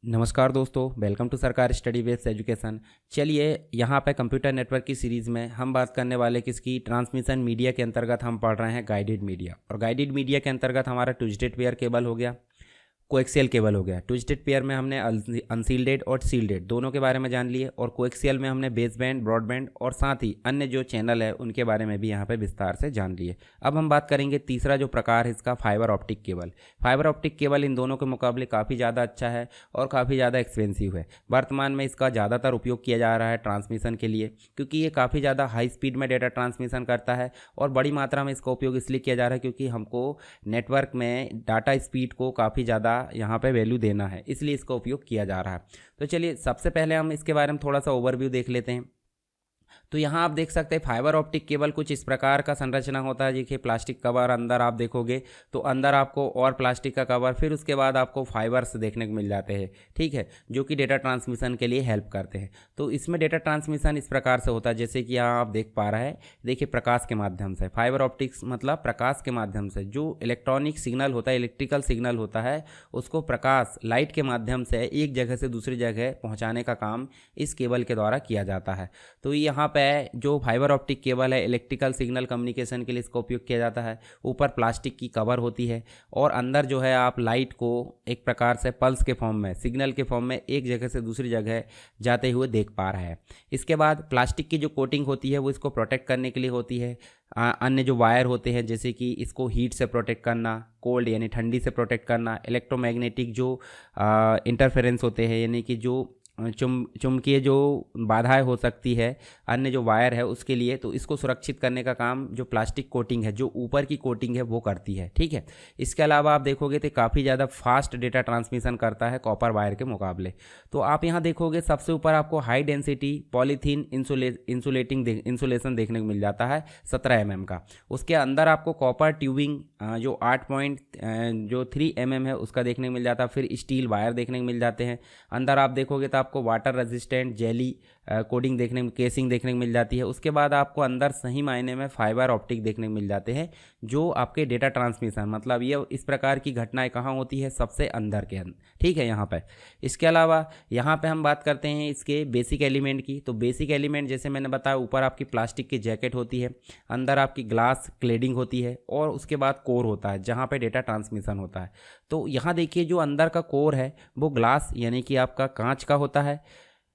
नमस्कार दोस्तों, welcome to सरकार स्टडी बेस्ड एजुकेशन। चलिए यहाँ पे कंप्यूटर नेटवर्क की सीरीज़ में हम बात करने वाले किसकी ट्रांसमिशन मीडिया के अंतर्गत हम पढ़ रहे हैं गाइडेड मीडिया। और गाइडेड मीडिया के अंतर्गत हमारा ट्विस्टेड पेयर केबल हो गया, कोएक्सियल केबल हो गया। ट्विस्टेड पेयर में हमने अनसील्डेड और सील्डेड दोनों के बारे में जान लिए, और कोएक्सियल में हमने बेसबैंड, ब्रॉडबैंड और साथ ही अन्य जो चैनल है उनके बारे में भी यहाँ पे विस्तार से जान लिए। अब हम बात करेंगे तीसरा जो प्रकार है इसका, fibre optic cable. Fibre optic cable इन दोनों के मुकाबले काफ़ी ज़्यादा अच्छा है और काफ़ी ज़्यादा एक्सपेंसिव है। वर्तमान में इसका ज़्यादातर उपयोग किया जा रहा है ट्रांसमिशन के लिए, क्योंकि ये काफ़ी ज़्यादा हाई स्पीड में डेटा ट्रांसमिशन करता है। और बड़ी मात्रा में इसका उपयोग इसलिए किया जा रहा है क्योंकि हमको नेटवर्क में डाटा स्पीड को काफ़ी ज़्यादा यहाँ पे वैल्यू देना है, इसलिए इसका उपयोग किया जा रहा है। तो चलिए सबसे पहले हम इसके बारे में थोड़ा सा ओवरव्यू देख लेते हैं। तो यहाँ आप देख सकते हैं फाइबर ऑप्टिक केबल कुछ इस प्रकार का संरचना होता है। देखिए प्लास्टिक कवर, अंदर आप देखोगे तो अंदर आपको और प्लास्टिक का कवर, फिर उसके बाद आपको फाइबर्स देखने को मिल जाते हैं, ठीक है, जो कि डेटा ट्रांसमिशन के लिए हेल्प करते हैं। तो इसमें डेटा ट्रांसमिशन इस प्रकार से होता है, जैसे कि यहाँ आप देख पा रहे हैं। देखिए प्रकाश के माध्यम से, फाइबर ऑप्टिक्स मतलब प्रकाश के माध्यम से जो इलेक्ट्रॉनिक सिग्नल होता है, इलेक्ट्रिकल सिग्नल होता है, उसको प्रकाश लाइट के माध्यम से एक जगह से दूसरी जगह पहुँचाने का काम इस केबल के द्वारा किया जाता है। तो यहाँ पे जो फाइबर ऑप्टिक केबल है, इलेक्ट्रिकल सिग्नल कम्युनिकेशन के लिए इसका उपयोग किया जाता है। ऊपर प्लास्टिक की कवर होती है और अंदर जो है आप लाइट को एक प्रकार से पल्स के फॉर्म में, सिग्नल के फॉर्म में एक जगह से दूसरी जगह जाते हुए देख पा रहे हैं। इसके बाद प्लास्टिक की जो कोटिंग होती है वो इसको प्रोटेक्ट करने के लिए होती है। अन्य जो वायर होते हैं, जैसे कि इसको हीट से प्रोटेक्ट करना, कोल्ड यानी ठंडी से प्रोटेक्ट करना, इलेक्ट्रोमैग्नेटिक जो इंटरफेरेंस होते हैं यानी कि जो चुंबकीय जो बाधाएं हो सकती है अन्य जो वायर है उसके लिए, तो इसको सुरक्षित करने का काम जो प्लास्टिक कोटिंग है, जो ऊपर की कोटिंग है, वो करती है, ठीक है। इसके अलावा आप देखोगे तो काफ़ी ज़्यादा फास्ट डेटा ट्रांसमिशन करता है कॉपर वायर के मुकाबले। तो आप यहाँ देखोगे सबसे ऊपर आपको हाई डेंसिटी पॉलीथीन इंसुलेशन देखने को मिल जाता है 17 mm का। उसके अंदर आपको कॉपर ट्यूबिंग जो 3 mm है उसका देखने को मिल जाता है। फिर स्टील वायर देखने को मिल जाते हैं। अंदर आप देखोगे तो आपको water resistant jelly coding casing देखने को मिल जाती है। उसके बाद आपको अंदर सही मायने में फाइबर ऑप्टिक देखने को मिल जाते हैं, जो आपके डेटा ट्रांसमिशन, मतलब ये इस प्रकार की घटनाएं कहाँ होती है, सबसे अंदर के अंदर, ठीक है, यहाँ पे। इसके अलावा यहाँ पे हम बात करते हैं इसके बेसिक एलिमेंट की। तो बेसिक एलिमेंट जैसे मैंने बताया, ऊपर आपकी प्लास्टिक की जैकेट होती है, अंदर आपकी ग्लास क्लेडिंग होती है और उसके बाद कोर होता है जहाँ पे डेटा ट्रांसमिशन होता है। तो यहाँ देखिए जो अंदर का कोर है वो ग्लास यानी कि आपका कांच का होता है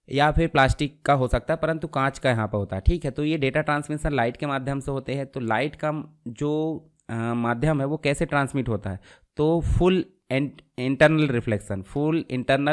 या फिर प्लास्टिक का हो सकता है, परंतु कांच का यहाँ पर होता है, ठीक है। तो ये डेटा ट्रांसमिशन लाइट के माध्यम से होते हैं। तो लाइट का जो माध्यम है वो कैसे ट्रांसमिट होता है, तो फुल इंटरनल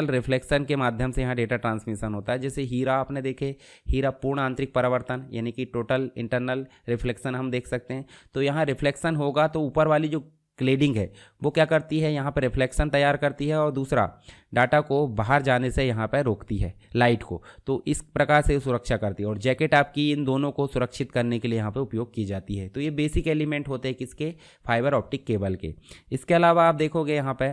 रिफ्लेक्शन के माध्यम से यहाँ डेटा ट्रांसमिशन होता है। जैसे हीरा आपने देखे, हीरा पूर्ण आंतरिक परावर्तन यानी कि टोटल इंटरनल रिफ्लेक्शन हम देख सकते हैं। तो यहाँ रिफ्लेक्शन होगा तो ऊपर वाली जो क्लेडिंग है वो क्या करती है, यहाँ पर रिफ्लेक्शन तैयार करती है और दूसरा डाटा को बाहर जाने से यहाँ पर रोकती है लाइट को। तो इस प्रकार से सुरक्षा करती है और जैकेट आपकी इन दोनों को सुरक्षित करने के लिए यहाँ पे उपयोग की जाती है। तो ये बेसिक एलिमेंट होते हैं किसके, फाइबर ऑप्टिक केबल के। इसके अलावा आप देखोगे यहाँ पे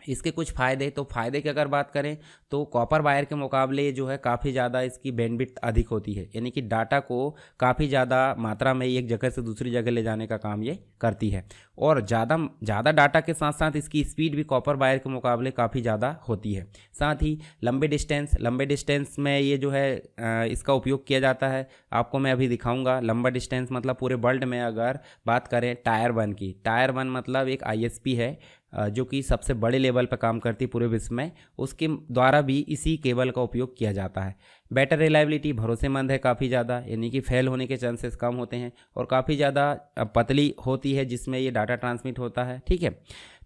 इसके कुछ फ़ायदे। तो फ़ायदे की अगर बात करें तो कॉपर वायर के मुकाबले जो है काफ़ी ज़्यादा इसकी बैंडविड्थ अधिक होती है, यानी कि डाटा को काफ़ी ज़्यादा मात्रा में एक जगह से दूसरी जगह ले जाने का काम ये करती है। और ज़्यादा डाटा के साथ साथ इसकी स्पीड भी कॉपर वायर के मुकाबले काफ़ी ज़्यादा होती है। साथ ही लंबे डिस्टेंस में ये जो है इसका उपयोग किया जाता है। आपको मैं अभी दिखाऊँगा। लंबा डिस्टेंस मतलब पूरे वर्ल्ड में अगर बात करें टायर 1 की, टायर 1 मतलब एक ISP है जो कि सबसे बड़े लेवल पर काम करती है पूरे विश्व में, उसके द्वारा भी इसी केबल का उपयोग किया जाता है। बेटर रिलायबिलिटी, भरोसेमंद है काफ़ी ज़्यादा, यानी कि फेल होने के चांसेस कम होते हैं और काफ़ी ज़्यादा पतली होती है जिसमें ये डाटा ट्रांसमिट होता है, ठीक है।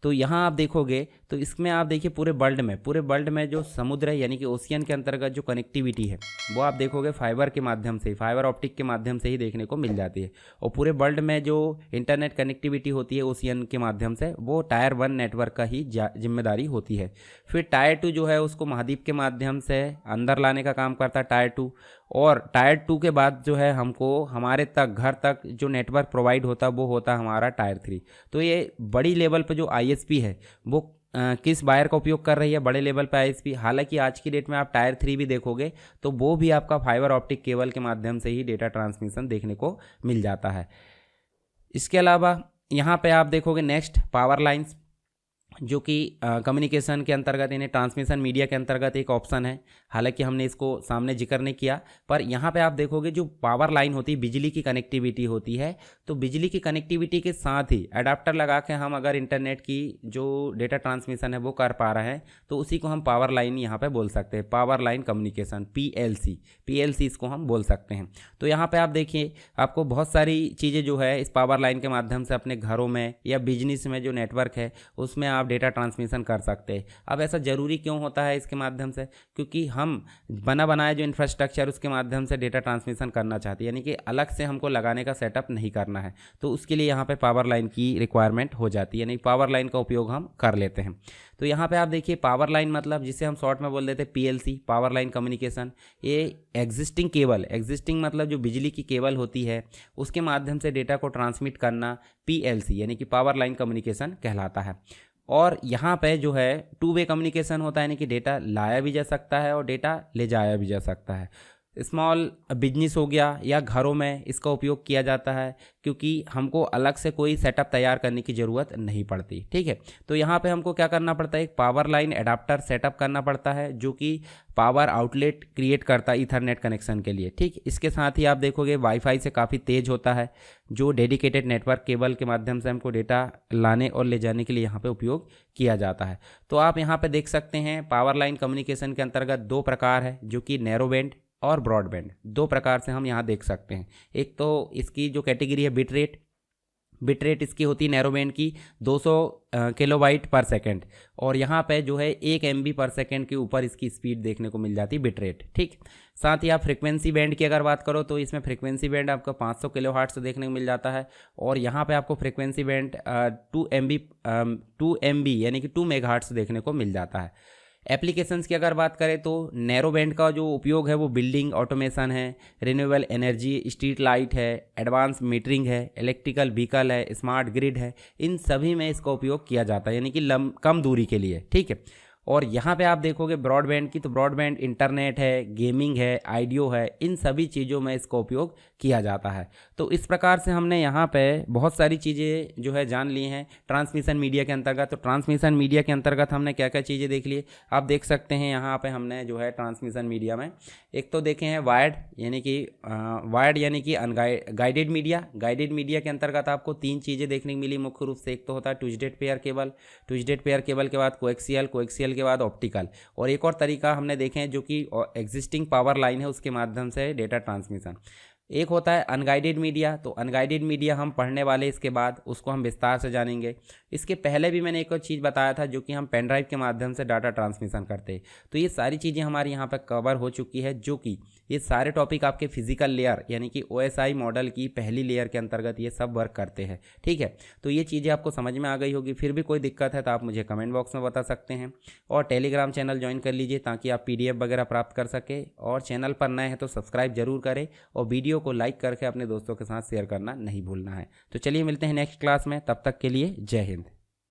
तो यहाँ आप देखोगे तो इसमें आप देखिए पूरे वर्ल्ड में जो समुद्र है यानी कि ओशियन के अंतर्गत जो कनेक्टिविटी है वो आप देखोगे फाइबर के माध्यम से, फाइबर ऑप्टिक के माध्यम से ही देखने को मिल जाती है। और पूरे वर्ल्ड में जो इंटरनेट कनेक्टिविटी होती है ओशियन के माध्यम से, वो टायर 1 नेटवर्क का ही जिम्मेदारी होती है। फिर टायर 2 जो है उसको महाद्वीप के माध्यम से अंदर लाने का काम करता है टायर 2। और टायर 2 के बाद जो है हमको हमारे तक, घर तक जो नेटवर्क प्रोवाइड होता है वो होता है हमारा टायर 3। तो ये बड़ी लेवल पे जो ISP है वो किस वायर का उपयोग कर रही है, बड़े लेवल पे ISP। हालांकि आज की डेट में आप टायर 3 भी देखोगे तो वो भी आपका फाइबर ऑप्टिक केबल के माध्यम से ही डेटा ट्रांसमिशन देखने को मिल जाता है। इसके अलावा यहाँ पे आप देखोगे नेक्स्ट पावर लाइन्स। जो कि कम्युनिकेशन के अंतर्गत यानी ट्रांसमिशन मीडिया के अंतर्गत एक ऑप्शन है। हालांकि हमने इसको सामने जिक्र नहीं किया, पर यहाँ पे आप देखोगे जो पावर लाइन होती है, बिजली की कनेक्टिविटी होती है, तो बिजली की कनेक्टिविटी के साथ ही अडाप्टर लगा के हम अगर इंटरनेट की जो डेटा ट्रांसमिशन है वो कर पा रहे हैं, तो उसी को हम पावर लाइन यहाँ पर बोल सकते हैं, पावर लाइन कम्युनिकेशन, PLC इसको हम बोल सकते हैं। तो यहाँ पर आप देखिए, आपको बहुत सारी चीज़ें जो है इस पावर लाइन के माध्यम से अपने घरों में या बिजनेस में जो नेटवर्क है उसमें आप डेटा ट्रांसमिशन कर सकते हैं। अब ऐसा ज़रूरी क्यों होता है इसके माध्यम से? क्योंकि हम बना बनाया जो इंफ्रास्ट्रक्चर उसके माध्यम से डेटा ट्रांसमिशन करना चाहते हैं, यानी कि अलग से हमको लगाने का सेटअप नहीं करना है, तो उसके लिए यहाँ पे पावर लाइन की रिक्वायरमेंट हो जाती है, यानी पावर लाइन का उपयोग हम कर लेते हैं। तो यहाँ पे आप देखिए, पावर लाइन मतलब जिसे हम शॉर्ट में बोल देते हैं PLC, पावर लाइन कम्युनिकेशन। ये एग्जिस्टिंग केबल, एग्जिस्टिंग मतलब जो बिजली की केबल होती है उसके माध्यम से डेटा को ट्रांसमिट करना PLC यानी कि पावर लाइन कम्युनिकेशन कहलाता है। और यहाँ पे जो है 2 वे कम्युनिकेशन होता है, यानी कि डेटा लाया भी जा सकता है और डेटा ले जाया भी जा सकता है। स्मॉल बिजनेस हो गया या घरों में इसका उपयोग किया जाता है, क्योंकि हमको अलग से कोई सेटअप तैयार करने की ज़रूरत नहीं पड़ती। ठीक है, तो यहाँ पे हमको क्या करना पड़ता है, एक पावर लाइन एडाप्टर सेटअप करना पड़ता है जो कि पावर आउटलेट क्रिएट करता है ईथरनेट कनेक्शन के लिए। ठीक, इसके साथ ही आप देखोगे वाईफाई से काफ़ी तेज़ होता है, जो डेडिकेटेड नेटवर्क केबल के माध्यम से हमको डेटा लाने और ले जाने के लिए यहाँ पे उपयोग किया जाता है। तो आप यहाँ पे देख सकते हैं पावर लाइन कम्युनिकेशन के अंतर्गत 2 प्रकार है, जो कि नैरो बैंड और ब्रॉडबैंड, 2 प्रकार से हम यहाँ देख सकते हैं। एक तो इसकी जो कैटेगरी है बिट रेट इसकी होती है नैरो बैंड की 200 किलोबाइट पर सेकेंड, और यहाँ पे जो है 1 MB पर सेकेंड के ऊपर इसकी स्पीड देखने को मिल जाती है बिट रेट। ठीक, साथ ही आप फ्रिक्वेंसी बैंड की अगर बात करो तो इसमें फ्रिक्वेंसी बैंड आपको 500 किलोहर्ट्ज़ देखने को मिल जाता है, और यहाँ पे आपको फ्रिक्वेंसी बैंड 2 MB यानी कि 2 मेगाहर्ट्ज़ देखने को मिल जाता है। एप्लीकेशंस की अगर बात करें तो नैरो बैंड का जो उपयोग है वो बिल्डिंग ऑटोमेशन है, रिन्यूएबल एनर्जी, स्ट्रीट लाइट है, एडवांस मीटरिंग है, इलेक्ट्रिकल व्हीकल है, स्मार्ट ग्रिड है, इन सभी में इसका उपयोग किया जाता है, यानी कि कम दूरी के लिए। ठीक है, और यहाँ पे आप देखोगे ब्रॉडबैंड की, तो ब्रॉडबैंड इंटरनेट है, गेमिंग है, आइडियो है, इन सभी चीज़ों में इसका उपयोग किया जाता है। तो इस प्रकार से हमने यहाँ पे बहुत सारी चीज़ें जो है जान ली हैं ट्रांसमिशन मीडिया के अंतर्गत। तो ट्रांसमिशन मीडिया के अंतर्गत हमने क्या क्या चीज़ें देख ली, आप देख सकते हैं यहाँ पे हमने जो है ट्रांसमिशन मीडिया में एक तो देखे हैं वायर्ड यानी कि अनगाइडेड मीडिया। गाइडेड मीडिया के अंतर्गत आपको 3 चीज़ें देखने को मिली मुख्य रूप से। एक तो होता है ट्विस्टेड पेयर केबल के बाद कोएक्सियल के बाद ऑप्टिकल, और एक और तरीका हमने देखे हैं जो कि एग्जिस्टिंग पावर लाइन है उसके माध्यम से डेटा ट्रांसमिशन। एक होता है अनगाइडेड मीडिया, तो अनगाइडेड मीडिया हम पढ़ने वाले, इसके बाद उसको हम विस्तार से जानेंगे। इसके पहले भी मैंने एक और चीज़ बताया था जो कि हम पेन ड्राइव के माध्यम से डाटा ट्रांसमिशन करते हैं। तो ये सारी चीज़ें हमारी यहाँ पर कवर हो चुकी है, जो कि ये सारे टॉपिक आपके फिजिकल लेयर यानी कि OSI मॉडल की पहली लेयर के अंतर्गत ये सब वर्क करते हैं। ठीक है, तो ये चीज़ें आपको समझ में आ गई होगी। फिर भी कोई दिक्कत है तो आप मुझे कमेंट बॉक्स में बता सकते हैं, और टेलीग्राम चैनल ज्वाइन कर लीजिए ताकि आप PDF वगैरह प्राप्त कर सके। और चैनल पर नए हैं तो सब्सक्राइब जरूर करें, और वीडियो को लाइक करके अपने दोस्तों के साथ शेयर करना नहीं भूलना है। तो चलिए मिलते हैं नेक्स्ट क्लास में, तब तक के लिए जय हिंद।